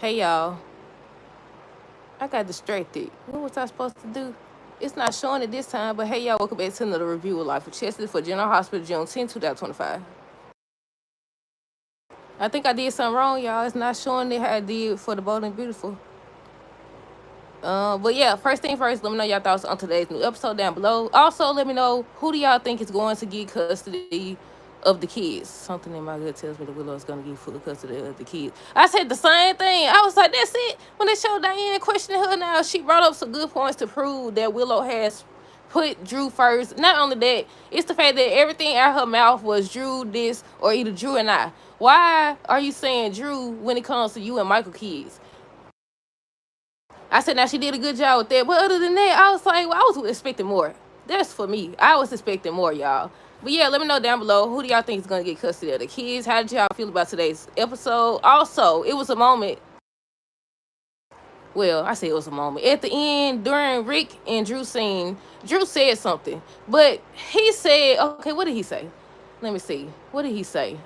Hey y'all, I got distracted. What was I supposed to do? It's not showing it this time, but hey y'all, welcome back to another review of Life of Chester for General Hospital, June 10, 2025. I think I did something wrong, y'all. It's not showing it how I did for the Bold and Beautiful. But yeah, first thing first, let me know y'all thoughts on today's new episode down below. Also, let me know who do y'all think is going to get custody of the kids. Something in my gut tells me that Willow is going to get full custody of the kids. I said the same thing. I was like, that's it. When they showed Diane questioning her now, she brought up some good points to prove that Willow has put Drew first. Not only that, it's the fact that everything out her mouth was Drew this or either Drew and I. Why are you saying Drew when it comes to you and Michael kids? I said, now she did a good job with that. But other than that, I was like, well, I was expecting more. That's for me. I was expecting more, y'all. But yeah, let me know down below, who do y'all think is going to get custody of the kids? How did y'all feel about today's episode? Also, it was a moment. Well, I say it was a moment. At the end, during Rick and Drew scene, Drew said something. But he said, okay, what did he say? Let me see. What did he say?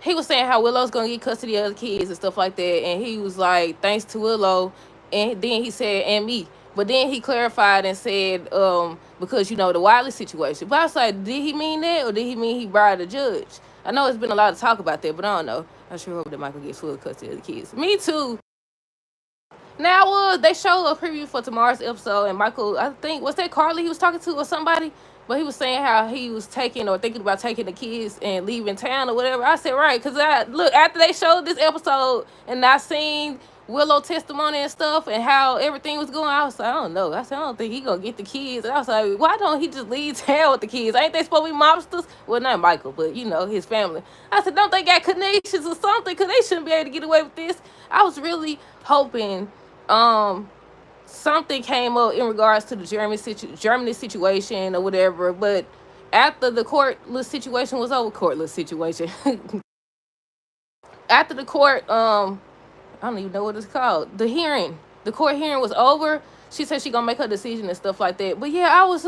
He was saying how Willow's gonna get custody of the kids and stuff like that, and he was like, thanks to Willow, and then he said, and me. But then he clarified and said, because you know the Wiley situation. But I was like, did he mean that, or did he mean he bribed the judge? I know it's been a lot of talk about that, but I don't know. I sure hope that Michael gets full custody of the kids. Me too. Now, they showed a preview for tomorrow's episode, and Michael, I think, was that Carly he was talking to or somebody? But he was saying how he was taking or thinking about taking the kids and leaving town or whatever. I said, right, because look, after they showed this episode and I seen Willow testimony and stuff and how everything was going, I was like, I don't know. I said, I don't think he gonna get the kids. And I was like, why don't he just leave town with the kids? Ain't they supposed to be mobsters? Well, not Michael, but you know, his family. I said, don't they got connections or something? Because they shouldn't be able to get away with this. I was really hoping something came up in regards to the Germany situation or whatever, but after the courtless situation was over, after the court, I don't even know what it's called, the court hearing was over, she said she gonna make her decision and stuff like that. But yeah, I was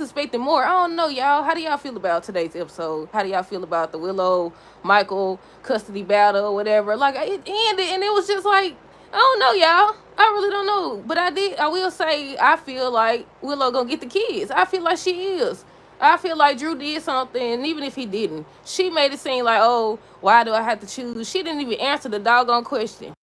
expecting more. I don't know, y'all. How do y'all feel about today's episode? How do y'all feel about the Willow Michael custody battle or whatever? Like, it ended and it was just like, I don't know, y'all. I really don't know. But I will say, I feel like Willow gonna get the kids. I feel like she is. I feel like Drew did something, and even if he didn't, she made it seem like, oh, why do I have to choose? She didn't even answer the doggone question.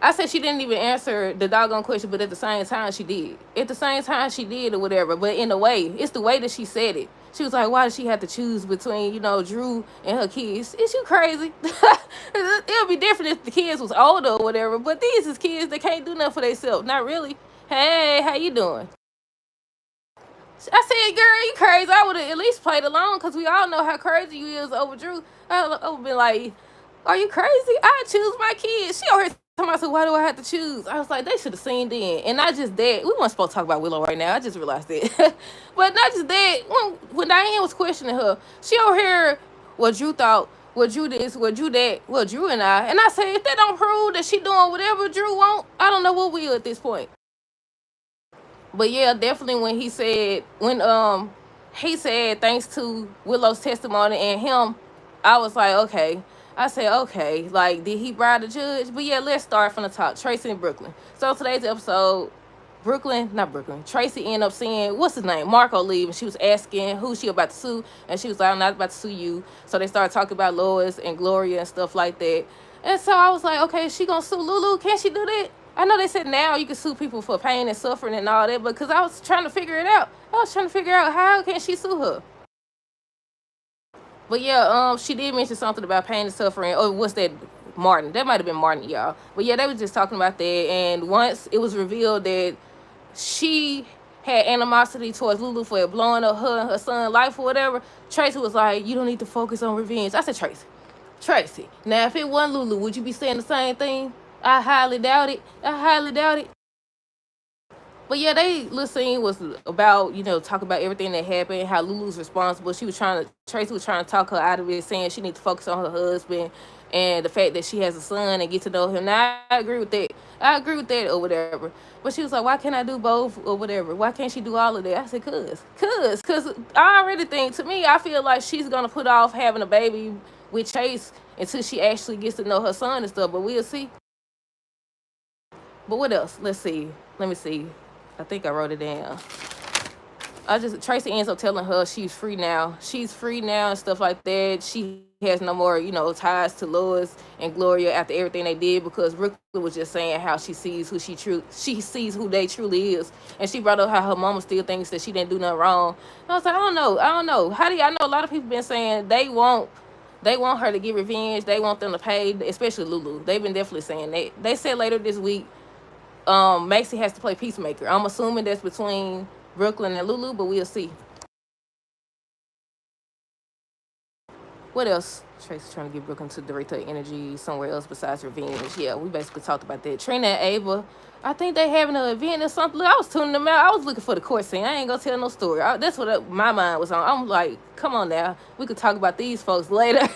I said she didn't even answer the doggone question, but at the same time she did. At the same time she did or whatever, but in a way, it's the way that she said it. She was like, why does she have to choose between, you know, Drew and her kids? Is you crazy? It would be different if the kids was older or whatever, but these is kids that can't do nothing for themselves. Not really. Hey, how you doing? I said, girl, you crazy. I would have at least played along because we all know how crazy you is over Drew. I would have been like, are you crazy? I choose my kids. She over here talking about, so why do I have to choose? I was like, they should have seen then. And not just that. We weren't supposed to talk about Willow right now. I just realized that. But not just that. When Diane was questioning her, she over here, what Drew thought, what Drew this, what Drew that, what Drew and I. And I said, if that don't prove that she doing whatever Drew want, I don't know what will at this point. But yeah, definitely when he said thanks to Willow's testimony and him, I was like, okay. I said, okay, like, did he bribe the judge? But yeah, let's start from the top. Tracy in Brooklyn. So today's episode, Tracy ended up seeing, what's his name, Marco leave, and she was asking who she about to sue, and she was like, I'm not about to sue you. So they started talking about Lois and Gloria and stuff like that. And so I was like, okay, is she gonna sue Lulu? Can she do that? I know they said now you can sue people for pain and suffering and all that, but because I was trying to figure it out. I was trying to figure out how can she sue her. But yeah, she did mention something about pain and suffering. Oh, what's that? Martin. That might have been Martin, y'all. But yeah, they were just talking about that. And once it was revealed that she had animosity towards Lulu for blowing up her and her son's life or whatever, Tracy was like, you don't need to focus on revenge. I said, Tracy, now if it wasn't Lulu, would you be saying the same thing? I highly doubt it. But yeah, they little scene was about, you know, talk about everything that happened, how Lulu's responsible. Tracy was trying to talk her out of it, saying she needs to focus on her husband and the fact that she has a son and get to know him. Now, I agree with that or whatever. But she was like, why can't I do both or whatever? Why can't she do all of that? I said, cause I already think, to me, I feel like she's going to put off having a baby with Chase until she actually gets to know her son and stuff. But we'll see. But what else? Let's see. Let me see. I think I wrote it down. Tracy ends up telling her she's free now. She's free now and stuff like that. She has no more, ties to Lois and Gloria after everything they did, because Brooklyn was just saying how she sees she sees who they truly is. And she brought up how her mama still thinks that she didn't do nothing wrong. And I was like, I don't know. I know a lot of people been saying they want her to get revenge. They want them to pay, especially Lulu. They've been definitely saying that. They said later this week, Maxie has to play peacemaker. I'm assuming that's between Brooklyn and Lulu, but we'll see. What else? Tracy's trying to get Brooklyn to direct her energy somewhere else besides revenge. Yeah, we basically talked about that. Trina and Ava, I think they having an event or something. Look, I was tuning them out. I was looking for the court scene. I ain't gonna tell no story. That's what my mind was on. I'm like, come on now. We could talk about these folks later.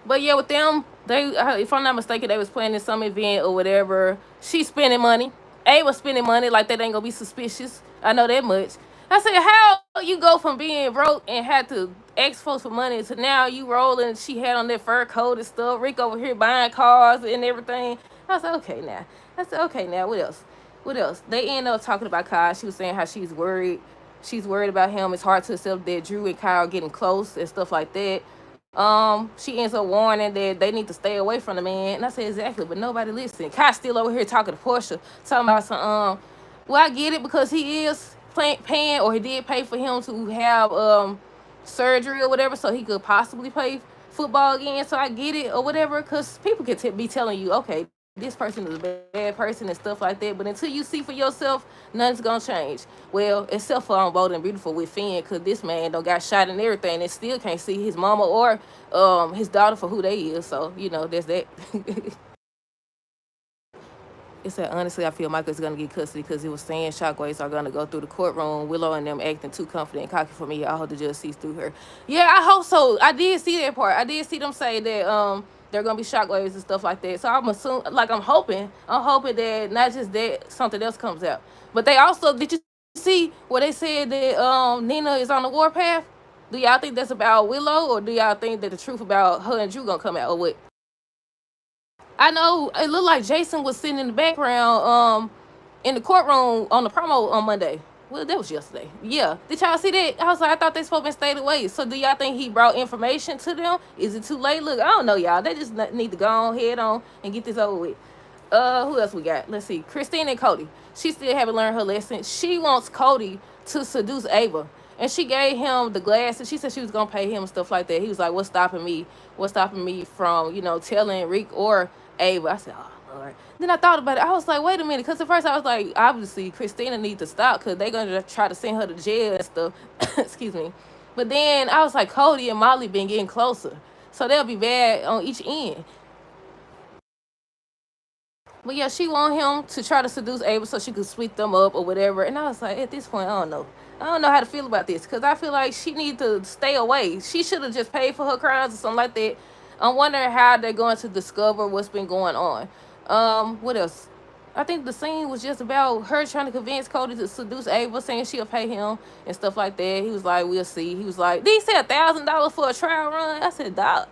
But yeah, with them, if I'm not mistaken, they was planning some event or whatever. She's spending money. A was spending money like that ain't gonna be suspicious. I know that much. I said, how you go from being broke and had to ask folks for money to now you rolling? She had on that fur coat and stuff. Rick over here buying cars and everything. I said, okay now. What else? What else? They end up talking about Kyle. She was saying how she's worried. She's worried about him. It's hard to accept that Drew and Kyle getting close and stuff like that. She ends up warning that they need to stay away from the man. And I said, exactly, but nobody listened. Kai's still over here talking to Portia, talking about some, well, I get it because he is paying, or he did pay for him to have surgery or whatever, so he could possibly play football again. So I get it or whatever, because people could be telling you, okay, this person is a bad person and stuff like that. But until you see for yourself, nothing's gonna change. Well, except for on Bold and Beautiful with Finn, because this man don't got shot and everything and still can't see his mama or his daughter for who they is. So, there's that. It said, honestly, I feel Michael's going to get custody because he was saying shockwaves are going to go through the courtroom. Willow and them acting too confident and cocky for me. I hope the judge sees through her. Yeah, I hope so. I did see that part. I did see them say that there are going to be shockwaves and stuff like that. So I'm hoping that not just that, something else comes out. But they also, did you see where they said that Nina is on the warpath? Do y'all think that's about Willow, or do y'all think that the truth about her and Drew going to come out, or what? I know it looked like Jason was sitting in the background in the courtroom on the promo on Monday. Well, that was yesterday. Yeah. Did y'all see that? I was like, I thought they supposed to stay away. So do y'all think he brought information to them? Is it too late? Look, I don't know, y'all. They just need to go on head on and get this over with. Who else we got? Let's see. Christine and Cody. She still haven't learned her lesson. She wants Cody to seduce Ava. And she gave him the glasses. She said she was going to pay him and stuff like that. He was like, what's stopping me? What's stopping me from, telling Rick or Ava? I said, oh, Lord. Then I thought about it. I was like, wait a minute. Because at first I was like, obviously, Christina needs to stop because they're going to try to send her to jail and stuff. Excuse me. But then I was like, Cody and Molly been getting closer. So they'll be bad on each end. But yeah, she want him to try to seduce Ava so she could sweep them up or whatever. And I was like, at this point, I don't know. I don't know how to feel about this because I feel like she need to stay away. She should have just paid for her crimes or something like that. I'm wondering how they're going to discover what's been going on. What else? I think the scene was just about her trying to convince Cody to seduce Ava, saying she'll pay him and stuff like that. He was like, we'll see. He was like, did he say $1,000 for a trial run? I said, dog.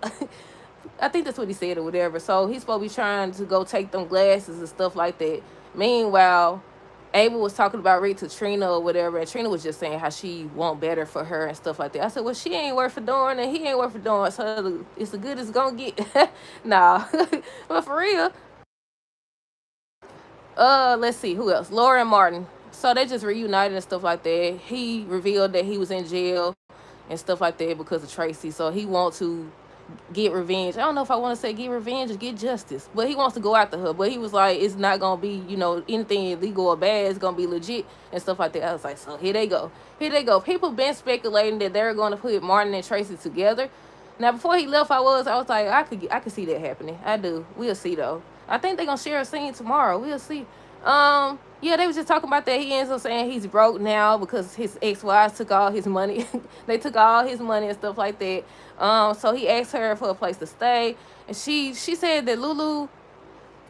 I think that's what he said or whatever. So he's supposed to be trying to go take them glasses and stuff like that. Meanwhile, Ava was talking about Rick to Trina or whatever, and Trina was just saying how she want better for her and stuff like that. I said, well, she ain't worth for doing, and he ain't worth for doing, so it's as good as it's gonna get. Nah. But for real. Let's see, who else? Laura and Martin. So they just reunited and stuff like that. He revealed that he was in jail and stuff like that because of Tracy. So he wants to get revenge. I don't know if I want to say get revenge or get justice, but he wants to go after her. But he was like, it's not gonna be, anything illegal or bad. It's gonna be legit and stuff like that. I was like, so here they go. People been speculating that they're gonna put Martin and Tracy together. Now before he left, I was like, I could see that happening. I do. We'll see though. I think they're gonna share a scene tomorrow. We'll see. Yeah, they was just talking about that. He ends up saying he's broke now because his ex-wives took all his money. They took all his money and stuff like that. So he asked her for a place to stay. And she said that Lulu,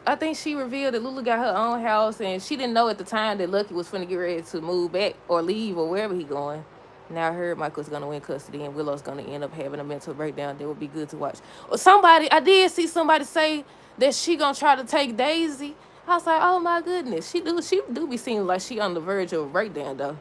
I think she revealed that Lulu got her own house, and she didn't know at the time that Lucky was finna get ready to move back or leave or wherever he going. Now I heard Michael's gonna win custody and Willow's gonna end up having a mental breakdown. That would be good to watch. Or somebody, I did see somebody say that she gonna try to take Daisy. I was like, oh my goodness, she do be seeming like she on the verge of a breakdown though.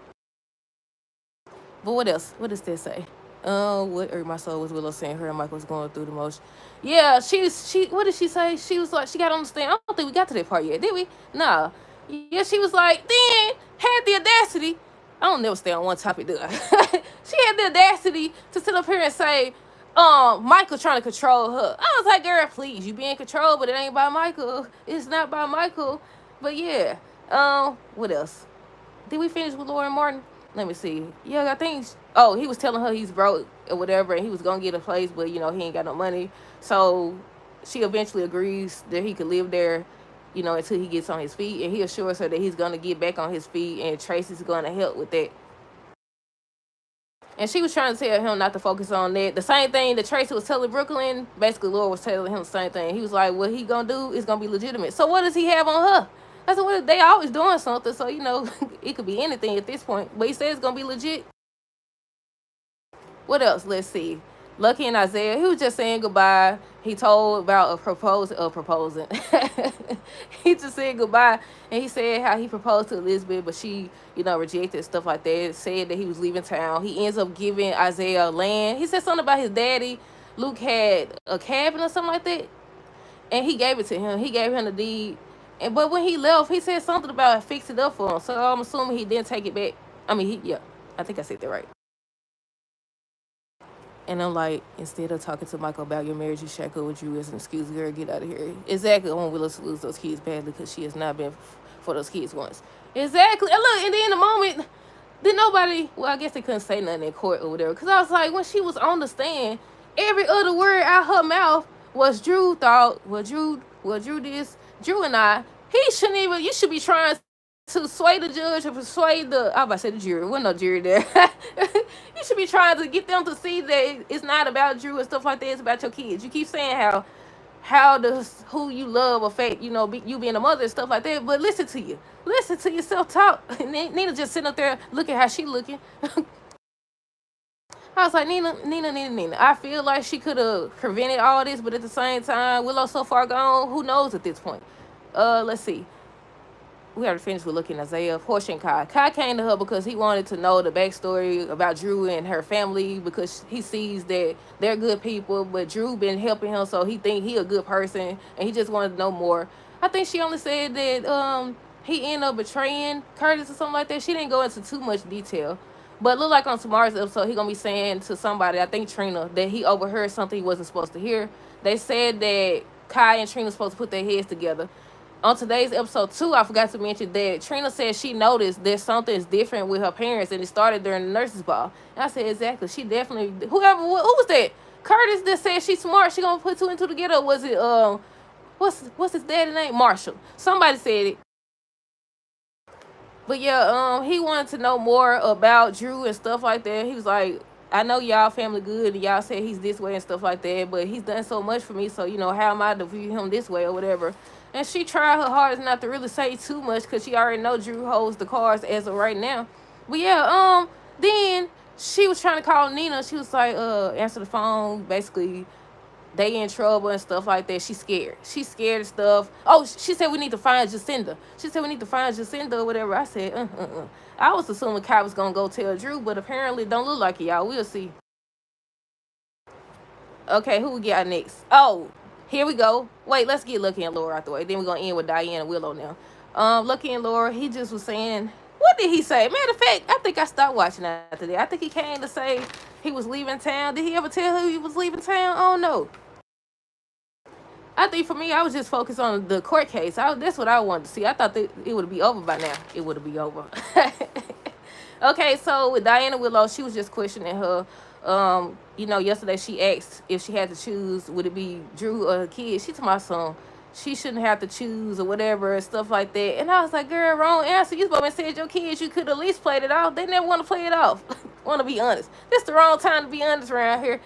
But what else? What does that say? What hurt my soul was Willow saying her and Michael was going through the most. Yeah, she. What did she say? She was like, she got on the stand. I don't think we got to that part yet, did we? Nah. Yeah, she was like, then had the audacity. I don't never stay on one topic, do I? She had the audacity to sit up here and say, Michael trying to control her. I was like, girl, please, you being controlled, but it ain't by Michael. It's not by Michael. But yeah. What else? Did we finish with Lauren Martin? Let me see. Yeah, I think. Oh, he was telling her he's broke or whatever, and he was gonna get a place, but he ain't got no money. So she eventually agrees that he could live there, until he gets on his feet, and he assures her that he's gonna get back on his feet, and Tracy's gonna help with that. And she was trying to tell him not to focus on that. The same thing that Tracy was telling Brooklyn, basically Laura was telling him the same thing. He was like, what he gonna do is gonna be legitimate. So what does he have on her? I said, well, they always doing something, so it could be anything at this point. But he said it's gonna be legit. What else? Let's see. Lucky and Isaiah, he was just saying goodbye. He told about proposing. He just said goodbye, and he said how he proposed to Elizabeth, but she, rejected, stuff like that. Said that he was leaving town. He ends up giving Isaiah land. He said something about his daddy. Luke had a cabin or something like that, and he gave it to him. He gave him the deed. But when he left, he said something about fix it up for him. So I'm assuming he didn't take it back. I mean, yeah, I think I said that right. And I'm like, instead of talking to Michael about your marriage, you shack up with you as an excuse, girl, get out of here. Exactly. I want Willow to lose those kids badly because she has not been for those kids once. Exactly. And look, and then in the moment, then nobody, well, I guess they couldn't say nothing in court or whatever. Because I was like, when she was on the stand, every other word out her mouth was Drew thought, Drew this, Drew and he shouldn't even, you should be trying to sway the judge or persuade I was about to say the jury. Wasn't no jury there. You should be trying to get them to see that it's not about Drew and stuff like that. It's about your kids. You keep saying how does who you love affect, you being a mother and stuff like that. But listen to you. Listen to yourself talk. Nina just sitting up there looking how she looking. I was like, Nina. I feel like she could have prevented all this, but at the same time, Willow so far gone, who knows at this point? Let's see. We already finished with looking at Isaiah, Portia, and Kai. Kai came to her because he wanted to know the backstory about Drew and her family because he sees that they're good people, but Drew been helping him, so he think he a good person, and he just wanted to know more. I think she only said that he ended up betraying Curtis or something like that. She didn't go into too much detail. But look like on tomorrow's episode, he gonna be saying to somebody, I think Trina, that he overheard something he wasn't supposed to hear. They said that Kai and Trina supposed to put their heads together. On today's episode 2, I forgot to mention that Trina said she noticed that something is different with her parents, and it started during the nurses' ball. And I said, exactly. She definitely, who was that? Curtis that said she's smart. She gonna put two and two together. Or was it what's his daddy's name? Marshall. Somebody said it. But yeah, he wanted to know more about Drew and stuff like that. He was like, I know y'all family good and y'all said he's this way and stuff like that, but he's done so much for me, so how am I to view him this way or whatever. And she tried her hardest not to really say too much because she already know Drew holds the cards as of right now. But yeah, then she was trying to call Nina. She was like, answer the phone, basically they in trouble and stuff like that. She's scared. She's scared of stuff. Oh, she said we need to find Jacinda. She said we need to find Jacinda or whatever. I said, I was assuming Kai was going to go tell Drew, but apparently it don't look like it, y'all. We'll see. Okay, who we got next? Oh, here we go. Wait, let's get Lucky and Laura out the way. Then we're going to end with Diane and Willow now. Lucky and Laura, he just was saying, what did he say? Matter of fact, I think I stopped watching after that. I think he came to say he was leaving town. Did he ever tell her he was leaving town? I don't know. I think for me, I was just focused on the court case. That's what I wanted to see. I thought that it would be over by now. It would be over. Okay, so with Diana Willow, she was just questioning her. Yesterday she asked if she had to choose, would it be Drew or her kid? She told my son she shouldn't have to choose or whatever and stuff like that. And I was like, girl, wrong answer. You supposed to said your kids, you could at least played it off. They never want to play it off. Want to be honest. This the wrong time to be honest around here.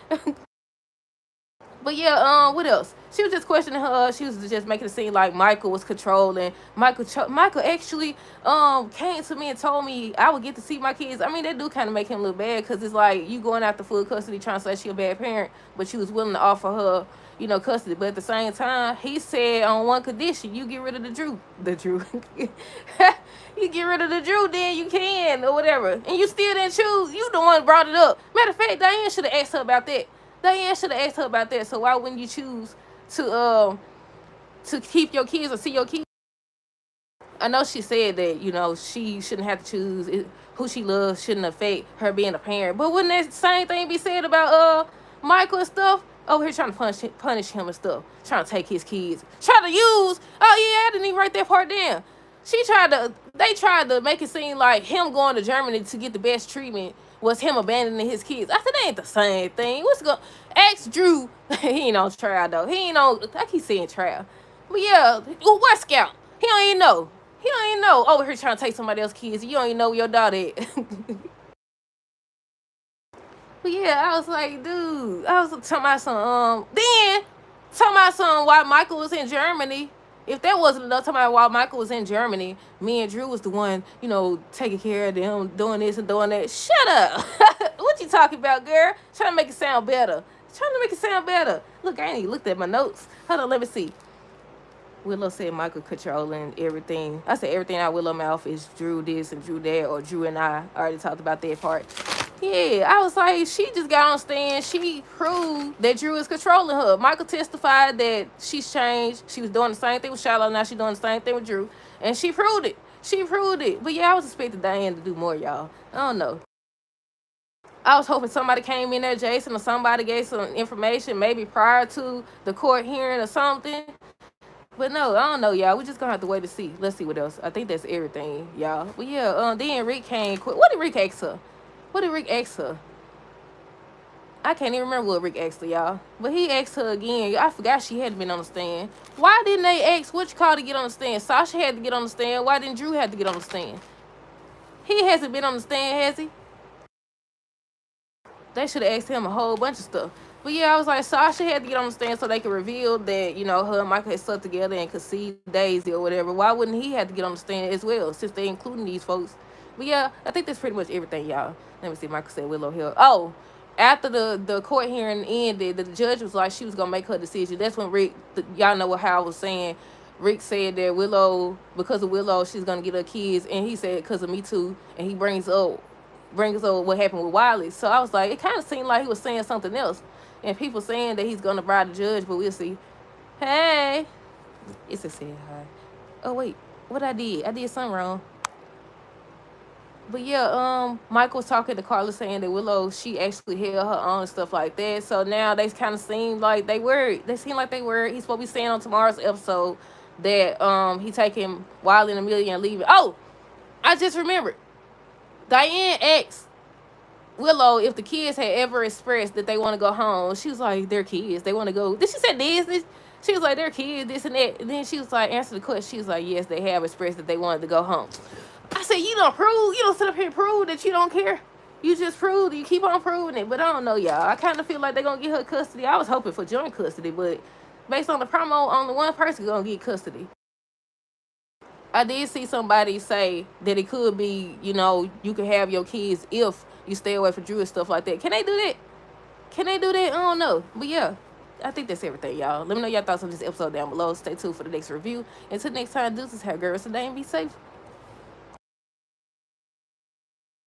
But yeah, what else? She was just questioning her. She was just making it seem like Michael was controlling. Michael actually came to me and told me I would get to see my kids. I mean, that do kind of make him look bad because it's like you going after full custody, trying to say she a bad parent, but she was willing to offer her, custody. But at the same time, he said on one condition: you get rid of the Drew, you get rid of the Drew, then you can or whatever. And you still didn't choose. You the one brought it up. Matter of fact, Diane should have asked her about that. Diane should have asked her about that. So why wouldn't you choose to keep your kids or see your kids? I know she said that she shouldn't have to choose who she loves. Shouldn't affect her being a parent. But wouldn't that same thing be said about Michael and stuff? Over here trying to punish him and stuff, trying to take his kids, trying to use. Oh yeah, I didn't even write that part down. They tried to make it seem like him going to Germany to get the best treatment was him abandoning his kids. I said that ain't the same thing. What's going? Ask Drew. He ain't on trial though. He ain't on. I keep saying trial, but yeah, what scout? He don't even know. He don't even know. Over here trying to take somebody else's kids. You don't even know where your daughter is. But yeah, I was like, dude, I was talking about some why Michael was in Germany. If that wasn't enough, talking about why Michael was in Germany, me and Drew was the one, taking care of them, doing this and doing that. Shut up. What you talking about, girl? Trying to make it sound better. Look, I ain't even looked at my notes. Hold on, let me see. Willow said Michael controlling everything. I said everything out Willow mouth is Drew this and Drew that, or Drew and I already talked about that part. Yeah, I was like, she just got on stand. She proved that Drew is controlling her. Michael testified that she's changed. She was doing the same thing with Shiloh. Now she's doing the same thing with Drew. And she proved it. But yeah, I was expecting Diane to do more, y'all. I don't know. I was hoping somebody came in there, Jason, or somebody gave some information, maybe prior to the court hearing or something. But no, I don't know, y'all. We just gonna have to wait to see. Let's see what else. I think that's everything, y'all. But yeah, then Rick came quick. What did Rick ask her? I can't even remember what Rick asked her, y'all. But he asked her again. I forgot she hadn't been on the stand. Why didn't they ask what you call to get on the stand? Sasha had to get on the stand. Why didn't Drew have to get on the stand? He hasn't been on the stand, has he? They should have asked him a whole bunch of stuff. But yeah, I was like, Sasha had to get on the stand so they could reveal that, her and Michael had stuck together and could see Daisy or whatever. Why wouldn't he have to get on the stand as well, since they including these folks? But yeah, I think that's pretty much everything, y'all. Let me see. Michael said Willow Hill. Oh, after the court hearing ended, the judge was like she was going to make her decision. That's when Rick, y'all know what Hal was saying. Rick said that because of Willow, she's going to get her kids. And he said because of Me Too. And he brings up what happened with Wiley. So I was like, it kind of seemed like he was saying something else. And people saying that he's going to bribe the judge, but we'll see. Hey. It's a said hi. Oh, wait. What I did? I did something wrong. But yeah, Michael was talking to Carla saying that Willow, she actually held her own and stuff like that. So now they kind of seem like they worried. He's supposed to be saying on tomorrow's episode that he taking Wiley and Amelia and leaving. Oh, I just remembered. Diane asked Willow if the kids had ever expressed that they want to go home. She was like, they're kids. They want to go. Then she said this. She was like, they're kids, this and that. And then she was like, answer the question. She was like, yes, they have expressed that they wanted to go home. I said, you don't sit up here and prove that you don't care. You just prove, you keep on proving it. But I don't know, y'all. I kind of feel like they're going to get her custody. I was hoping for joint custody, but based on the promo, only one person going to get custody. I did see somebody say that it could be, you can have your kids if you stay away from Drew and stuff like that. Can they do that? I don't know. But yeah, I think that's everything, y'all. Let me know your thoughts on this episode down below. Stay tuned for the next review. Until next time, deuces, have girls today and be safe.